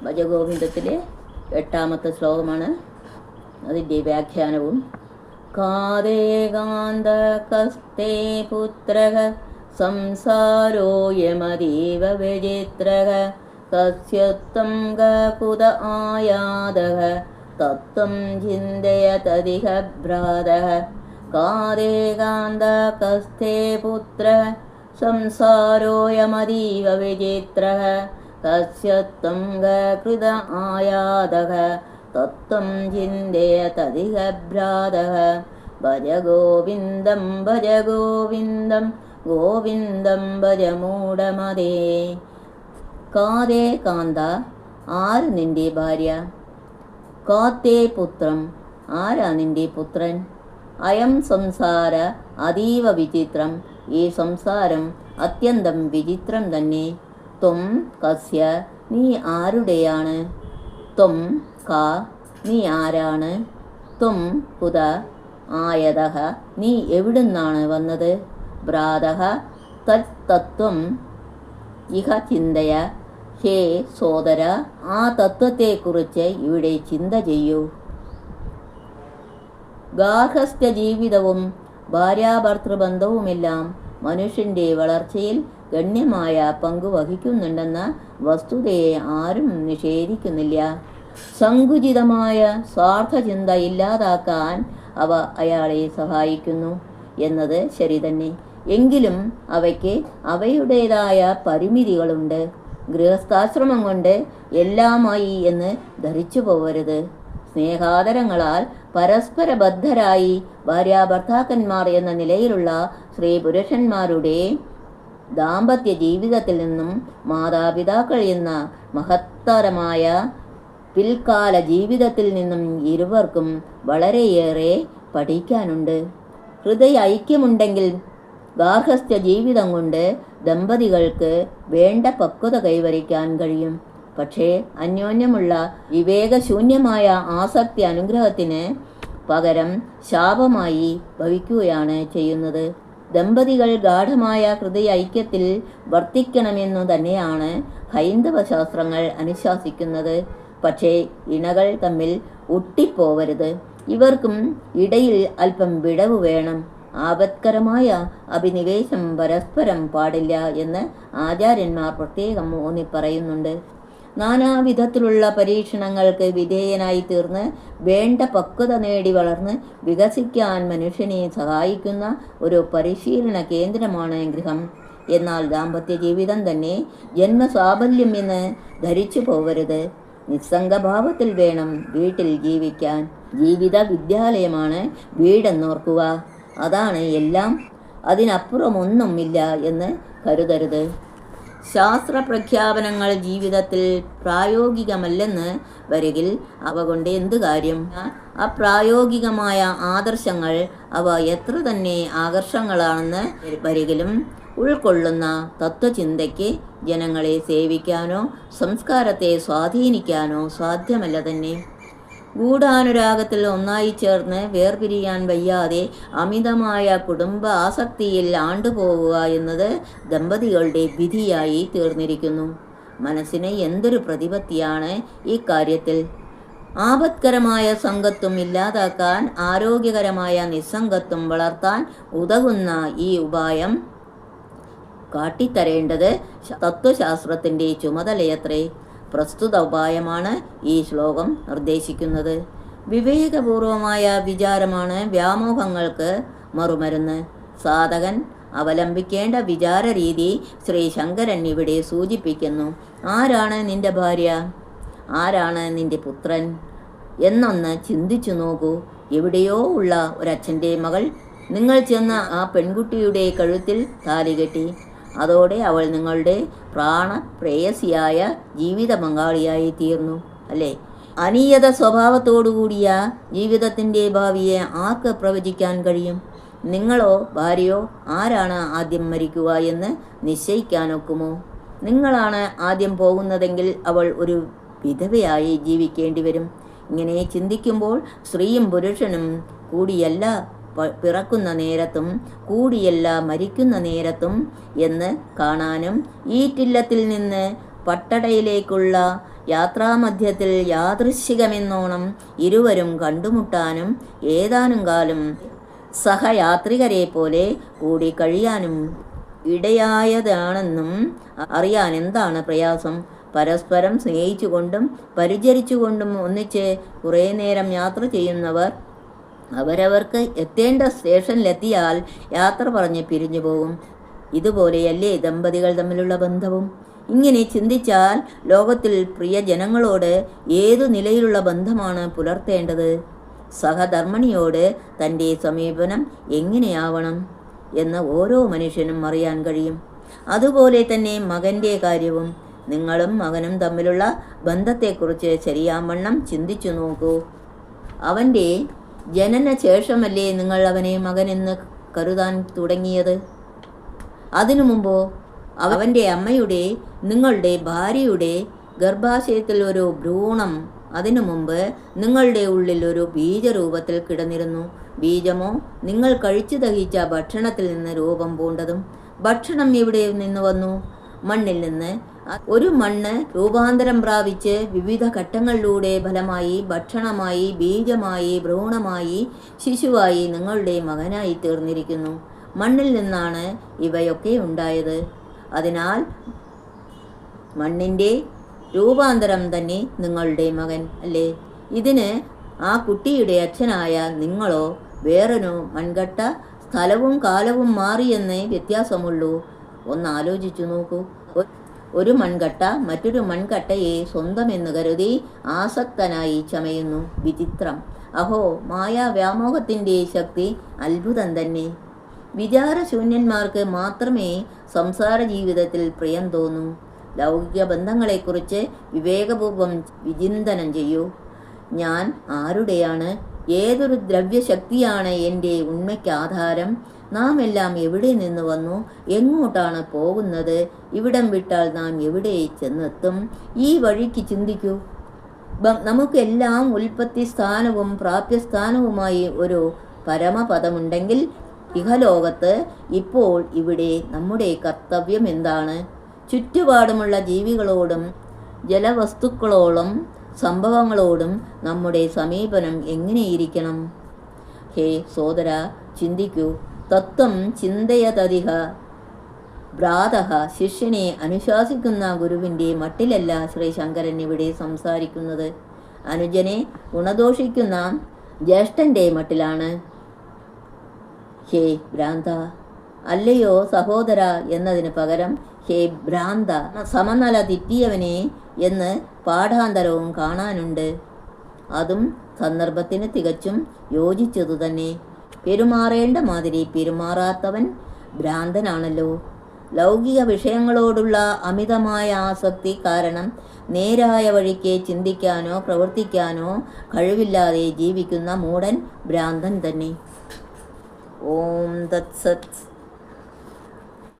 ഭജഗോവിന്ദത്തിലെ 8ാമത്തെ ശ്ലോകമാണ്. അതിൻ്റെ വ്യാഖ്യാനവും. കാതേകാന്തകസ്തേ പുത്രഃ സംസാരോയമതീവ വിചിത്രഃ കസ്യത്വം കുത ആയാതഃ തത്വം ചിന്തയതതിഹ ഭ്രാതഃ. കാതേകാന്തകസ്തേ പുത്രഃ സംസാരോയമതീവ വിചിത്രഃ കസ്യത്വം കൃത ആയാതഃ തത്വം ചിന്തയതതിഹ ഭ്രാതഃ. ഭജ ഗോവിന്ദം ഭജ ഗോവിന്ദം ഗോവിന്ദം ഭജ മൂഢമതേ. കാതേ കാന്ത, ആര് നിന്റെ ഭാര്യ? കാത്തേ പുത്രം, ആരാ നിന്റെ പുത്രൻ? അയം സംസാര അതീവ വിചിത്രം, ഈ സംസാരം അത്യന്തം വിചിത്രം തന്നെ. ത്വം കസ്യ, നീ ആരുടെയാണ്? ത്വം കാ, നീ ആരാണ്? ത്വം കുത ആയതഃ, നീ എവിടുന്നാണ് വന്നത്? ഭ്രാതഃ തത് തത്വം ഇഹ ചിന്തയ, ഹേ സോദര, ആ തത്വത്തെക്കുറിച്ച് ഇവിടെ ചിന്ത ചെയ്യൂ. ഗാർഹസ്ഥ്യ ജീവിതവും ഭാര്യാഭർത്തൃബന്ധവുമെല്ലാം മനുഷ്യൻ്റെ വളർച്ചയിൽ ഗണ്യമായ പങ്കു വഹിക്കുന്നുണ്ടെന്ന വസ്തുതയെ ആരും നിഷേധിക്കുന്നില്ല. സങ്കുചിതമായ സ്വാർത്ഥചിന്ത ഇല്ലാതാക്കാൻ അവ അയാളെ സഹായിക്കുന്നു എന്നത് ശരി തന്നെ. എങ്കിലും അവയ്ക്ക് അവയുടേതായ പരിമിതികളുണ്ട്. ഗൃഹസ്ഥാശ്രമം കൊണ്ട് എല്ലാമായി എന്ന് ധരിച്ചു പോവരുത്. സ്നേഹാദരങ്ങളാൽ പരസ്പര ബദ്ധരായി ഭാര്യാഭർത്താക്കന്മാർ എന്ന നിലയിലുള്ള സ്ത്രീ പുരുഷന്മാരുടെ ദാമ്പത്യ ജീവിതത്തിൽ നിന്നും മാതാപിതാക്കൾ എന്ന മഹത്തരമായ പിൽക്കാല ജീവിതത്തിൽ നിന്നും ഇരുവർക്കും വളരെയേറെ പഠിക്കാനുണ്ട്. ഹൃദയ ഐക്യമുണ്ടെങ്കിൽ ഗാർഹസ്ഥ്യ ജീവിതം കൊണ്ട് ദമ്പതികൾക്ക് വേണ്ട പക്വത കൈവരിക്കാൻ കഴിയും. പക്ഷേ അന്യോന്യമുള്ള വിവേകശൂന്യമായ ആസക്തി അനുഗ്രഹത്തിന് പകരം ശാപമായി ഭവിക്കുകയാണ് ചെയ്യുന്നത്. ദമ്പതികൾ ഗാഠമായ ഹൃദയ ഐക്യത്തിൽ വർത്തിക്കണമെന്നു തന്നെയാണ് ഹൈന്ദവ ശാസ്ത്രങ്ങൾ അനുശാസിക്കുന്നത്. പക്ഷേ ഇണകൾ തമ്മിൽ ഒട്ടിപ്പോവരുത്. ഇവർക്കും ഇടയിൽ അല്പം വിടവ് വേണം. ആപത്കരമായ അഭിനിവേശം പരസ്പരം പാടില്ല എന്ന് ആചാര്യന്മാർ പ്രത്യേകം ഊന്നി പറയുന്നുണ്ട്. നാനാവിധത്തിലുള്ള പരീക്ഷണങ്ങൾക്ക് വിധേയനായി തീർന്ന് വേണ്ട പക്വത നേടി വളർന്ന് വികസിക്കാൻ മനുഷ്യനെ സഹായിക്കുന്ന ഒരു പരിശീലന കേന്ദ്രമാണ് ഗൃഹം. എന്നാൽ ദാമ്പത്യ ജീവിതം തന്നെ ജന്മസാഫല്യം എന്ന് ധരിച്ചു പോവരുത്. നിസ്സംഗഭാവത്തിൽ വേണം വീട്ടിൽ ജീവിക്കാൻ. ജീവിത വിദ്യാലയമാണ് വീടെന്നോർക്കുക. അതാണ് എല്ലാം, അതിനപ്പുറമൊന്നുമില്ല എന്ന് കരുതരുത്. ശാസ്ത്ര പ്രഖ്യാപനങ്ങൾ ജീവിതത്തിൽ പ്രായോഗികമല്ലെന്ന് വരികിൽ അവ കൊണ്ട് എന്ത് കാര്യം? അപ്രായോഗികമായ ആദർശങ്ങൾ അവ എത്ര തന്നെ ആകർഷങ്ങളാണെന്ന് വരികിലും ഉൾക്കൊള്ളുന്ന തത്വചിന്തയ്ക്ക് ജനങ്ങളെ സേവിക്കാനോ സംസ്കാരത്തെ സ്വാധീനിക്കാനോ സാധ്യമല്ല തന്നെ. ഗൂഢാനുരാഗത്തിൽ ഒന്നായി ചേർന്ന് വേർപിരിയാൻ വയ്യാതെ അമിതമായ കുടുംബ ആസക്തിയിൽ ആണ്ടുപോവുക എന്നത് ദമ്പതികളുടെ വിധിയായി തീർന്നിരിക്കുന്നു. മനസ്സിന് എന്തൊരു പ്രതിപത്തിയാണ് ഈ കാര്യത്തിൽ! ആപത്കരമായ സംഗത്വം ഇല്ലാതാക്കാൻ ആരോഗ്യകരമായ നിസ്സംഗത്വം വളർത്താൻ ഉതകുന്ന ഈ ഉപായം കാട്ടിത്തരേണ്ടത് തത്വശാസ്ത്രത്തിൻ്റെ ചുമതലയത്രേ. പ്രസ്തുത ഉപായമാണ് ഈ ശ്ലോകം നിർദ്ദേശിക്കുന്നത്. വിവേകപൂർവമായ വിചാരമാണ് വ്യാമോഹങ്ങൾക്ക് മറുമരുന്ന്. സാധകൻ അവലംബിക്കേണ്ട വിചാരരീതി ശ്രീ ശങ്കരൻ ഇവിടെ സൂചിപ്പിക്കുന്നു. ആരാണ് നിന്റെ ഭാര്യ? ആരാണ് നിന്റെ പുത്രൻ എന്നൊന്ന് ചിന്തിച്ചു നോക്കൂ. എവിടെയോ ഉള്ള ഒരച്ഛൻ്റെ മകൾ. നിങ്ങൾ ചെന്ന ആ പെൺകുട്ടിയുടെ കഴുത്തിൽ താലി കെട്ടി. അതോടെ അവൾ നിങ്ങളുടെ പ്രാണപ്രേയസിയായ ജീവിത പങ്കാളിയായി തീർന്നു, അല്ലേ? അനിയത സ്വഭാവത്തോടുകൂടിയ ജീവിതത്തിൻ്റെ ഭാവിയെ ആർക്ക് പ്രവചിക്കാൻ കഴിയും? നിങ്ങളോ ഭാര്യയോ ആരാണ് ആദ്യം മരിക്കുക എന്ന് നിശ്ചയിക്കാനൊക്കുമോ? നിങ്ങളാണ് ആദ്യം പോകുന്നതെങ്കിൽ അവൾ ഒരു വിധവയായി ജീവിക്കേണ്ടി വരും. ഇങ്ങനെ ചിന്തിക്കുമ്പോൾ സ്ത്രീയും പുരുഷനും കൂടിയല്ല പിറക്കുന്ന നേരത്തും കൂടിയല്ല മരിക്കുന്ന നേരത്തും എന്ന് കാണാനും ഈറ്റില്ലത്തിൽ നിന്ന് പട്ടടയിലേക്കുള്ള യാത്രാമധ്യത്തിൽ യാദൃശ്ചികമെന്നോണം ഇരുവരും കണ്ടുമുട്ടാനും ഏതാനും കാലം സഹയാത്രികരെ പോലെ കൂടി കഴിയാനും ഇടയായതാണെന്നും അറിയാൻ എന്താണ് പ്രയാസം? പരസ്പരം സ്നേഹിച്ചുകൊണ്ടും പരിചരിച്ചുകൊണ്ടും ഒന്നിച്ച് കുറേ നേരം യാത്ര ചെയ്യുന്നവർ അവരവർക്ക് എത്തേണ്ട സ്റ്റേഷനിലെത്തിയാൽ യാത്ര പറഞ്ഞ് പിരിഞ്ഞു പോകും. ഇതുപോലെയല്ലേ ദമ്പതികൾ തമ്മിലുള്ള ബന്ധവും? ഇങ്ങനെ ചിന്തിച്ചാൽ ലോകത്തിൽ പ്രിയജനങ്ങളോട് ഏതു നിലയിലുള്ള ബന്ധമാണ് പുലർത്തേണ്ടത്? സഹധർമ്മിണിയോട് തൻ്റെ സമീപനം എങ്ങനെയാവണം എന്ന് ഓരോ മനുഷ്യനും അറിയാൻ കഴിയും. അതുപോലെ തന്നെ മകൻ്റെ കാര്യവും. നിങ്ങളും മകനും തമ്മിലുള്ള ബന്ധത്തെക്കുറിച്ച് ശരിയാവണ്ണം ചിന്തിച്ചു നോക്കൂ. അവൻ്റെ ജനന ശേഷമല്ലേ നിങ്ങൾ അവനെ മകനെന്ന് കരുതാൻ തുടങ്ങിയത്? അതിനു മുമ്പോ അവൻ്റെ അമ്മയുടെ, നിങ്ങളുടെ ഭാര്യയുടെ ഗർഭാശയത്തിൽ ഒരു ഭ്രൂണം, അതിനു മുമ്പ് നിങ്ങളുടെ ഉള്ളിൽ ഒരു ബീജരൂപത്തിൽ കിടന്നിരുന്നു. ബീജമോ നിങ്ങൾ കഴിച്ചു ദഹിച്ച ഭക്ഷണത്തിൽ നിന്ന് രൂപം പൂണ്ടതും. ഭക്ഷണം എവിടെ നിന്ന് വന്നു? മണ്ണിൽ നിന്ന്. ഒരു മണ്ണ് രൂപാന്തരം പ്രാപിച്ച് വിവിധ ഘട്ടങ്ങളിലൂടെ ഫലമായി, ഭക്ഷണമായി, ബീജമായി, ഭ്രൂണമായി, ശിശുവായി നിങ്ങളുടെ മകനായി തീർന്നിരിക്കുന്നു. മണ്ണിൽ നിന്നാണ് ഇവയൊക്കെ ഉണ്ടായത്. അതിനാൽ മണ്ണിൻ്റെ രൂപാന്തരം തന്നെ നിങ്ങളുടെ മകൻ അല്ലേ? ഇതിന് ആ കുട്ടിയുടെ അച്ഛനായ നിങ്ങളോ വേറൊരു മൺകട്ട സ്ഥലവും കാലവും മാറിയെന്നേ വ്യത്യാസമുള്ളൂ. ഒന്ന് ആലോചിച്ചു നോക്കൂ. ഒരു മൺകട്ട മറ്റൊരു മൺകട്ടയെ സ്വന്തമെന്ന് കരുതി ആസക്തനായി ചമയുന്നു. വിചിത്രം! അഹോ, മായാവ്യാമോഹത്തിൻ്റെ ശക്തി അത്ഭുതം തന്നെ. വിചാരശൂന്യന്മാർക്ക് മാത്രമേ സംസാര ജീവിതത്തിൽ പ്രിയം തോന്നൂ. ലൗകിക ബന്ധങ്ങളെക്കുറിച്ച് വിവേകപൂർവം വിചിന്തനം ചെയ്യൂ. ഞാൻ ആരുടെയാണ്? ഏതൊരു ദ്രവ്യശക്തിയാണ് എൻ്റെ ഉണ്മയ്ക്ക് ആധാരം? നാം എല്ലാം എവിടെ നിന്ന് വന്നു? എങ്ങോട്ടാണ് പോകുന്നത്? ഇവിടം വിട്ടാൽ നാം എവിടെ ചെന്നെത്തും? ഈ വഴിക്ക് ചിന്തിക്കൂ. നമുക്കെല്ലാം ഉൽപ്പത്തി സ്ഥാനവും പ്രാപ്യസ്ഥാനവുമായി ഒരു പരമപദമുണ്ടെങ്കിൽ ഇഹലോകത്ത് ഇപ്പോൾ ഇവിടെ നമ്മുടെ കർത്തവ്യം എന്താണ്? ചുറ്റുപാടുമുള്ള ജീവികളോടും ജലവസ്തുക്കളോടും സംഭവങ്ങളോടും നമ്മുടെ സമീപനം എങ്ങനെയിരിക്കണം? ഹേ സോദര, ചിന്തിക്കൂ. തത്വം ചിന്തയതധിക ഭ്രാതഃ. ശിഷ്യനെ അനുശാസിക്കുന്ന ഗുരുവിൻ്റെ മട്ടിലല്ല ശ്രീ ശങ്കരൻ ഇവിടെ സംസാരിക്കുന്നത്. അനുജനെ ഗുണദോഷിക്കുന്ന ജ്യേഷ്ഠൻ്റെ മട്ടിലാണ്. ഹേ ഭ്രാന്ത, അല്ലയോ സഹോദര എന്നതിന് പകരം ഹേ ഭ്രാന്ത, സമനില തെറ്റിയവനെ എന്ന് പാഠാന്തരവും കാണാനുണ്ട്. അതും സന്ദർഭത്തിന് തികച്ചും യോജിച്ചതു തന്നെ. പെരുമാറേണ്ട മാതിരി പെരുമാറാത്തവൻ ഭ്രാന്തനാണല്ലോ. ലൗകിക വിഷയങ്ങളോടുള്ള അമിതമായ ആസക്തി കാരണം നേരായ വഴിക്ക് ചിന്തിക്കാനോ പ്രവർത്തിക്കാനോ കഴിവില്ലാതെ ജീവിക്കുന്ന മൂഢൻ ഭ്രാന്തൻ തന്നെ. ഓം തത്സത്.